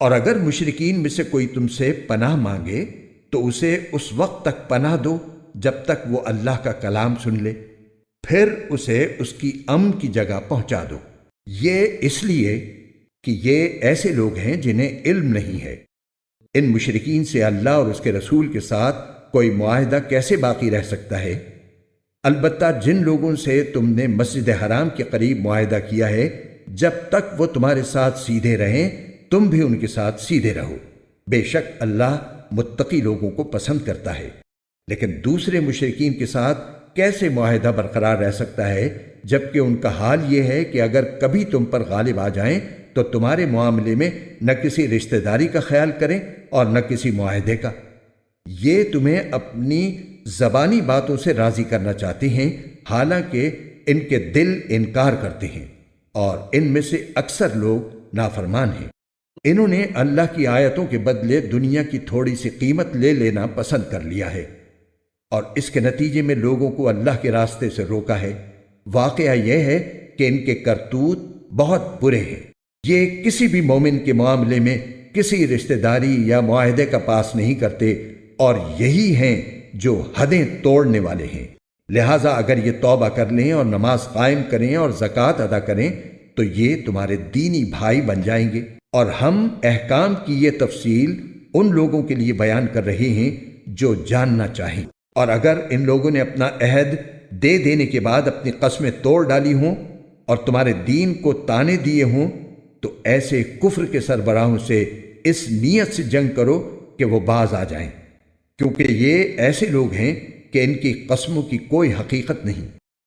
اور اگر مشرکین میں سے کوئی تم سے پناہ مانگے تو اسے اس وقت تک پناہ دو جب تک وہ اللہ کا کلام سن لے، پھر اسے اس کی امن کی جگہ پہنچا دو۔ یہ اس لیے کہ یہ ایسے لوگ ہیں جنہیں علم نہیں ہے۔ ان مشرکین سے اللہ اور اس کے رسول کے ساتھ کوئی معاہدہ کیسے باقی رہ سکتا ہے؟ البتہ جن لوگوں سے تم نے مسجد حرام کے قریب معاہدہ کیا ہے، جب تک وہ تمہارے ساتھ سیدھے رہیں تم بھی ان کے ساتھ سیدھے رہو، بے شک اللہ متقی لوگوں کو پسند کرتا ہے۔ لیکن دوسرے مشرکین کے ساتھ کیسے معاہدہ برقرار رہ سکتا ہے جبکہ ان کا حال یہ ہے کہ اگر کبھی تم پر غالب آ جائیں تو تمہارے معاملے میں نہ کسی رشتہ داری کا خیال کریں اور نہ کسی معاہدے کا۔ یہ تمہیں اپنی زبانی باتوں سے راضی کرنا چاہتے ہیں، حالانکہ ان کے دل انکار کرتے ہیں اور ان میں سے اکثر لوگ نافرمان ہیں۔ انہوں نے اللہ کی آیتوں کے بدلے دنیا کی تھوڑی سی قیمت لے لینا پسند کر لیا ہے اور اس کے نتیجے میں لوگوں کو اللہ کے راستے سے روکا ہے۔ واقعہ یہ ہے کہ ان کے کرتوت بہت برے ہیں۔ یہ کسی بھی مومن کے معاملے میں کسی رشتہ داری یا معاہدے کا پاس نہیں کرتے اور یہی ہیں جو حدیں توڑنے والے ہیں۔ لہٰذا اگر یہ توبہ کر لیں اور نماز قائم کریں اور زکوٰۃ ادا کریں تو یہ تمہارے دینی بھائی بن جائیں گے، اور ہم احکام کی یہ تفصیل ان لوگوں کے لیے بیان کر رہے ہیں جو جاننا چاہیں۔ اور اگر ان لوگوں نے اپنا عہد دے دینے کے بعد اپنی قسمیں توڑ ڈالی ہوں اور تمہارے دین کو تانے دیے ہوں تو ایسے کفر کے سربراہوں سے اس نیت سے جنگ کرو کہ وہ باز آ جائیں، کیونکہ یہ ایسے لوگ ہیں کہ ان کی قسموں کی کوئی حقیقت نہیں۔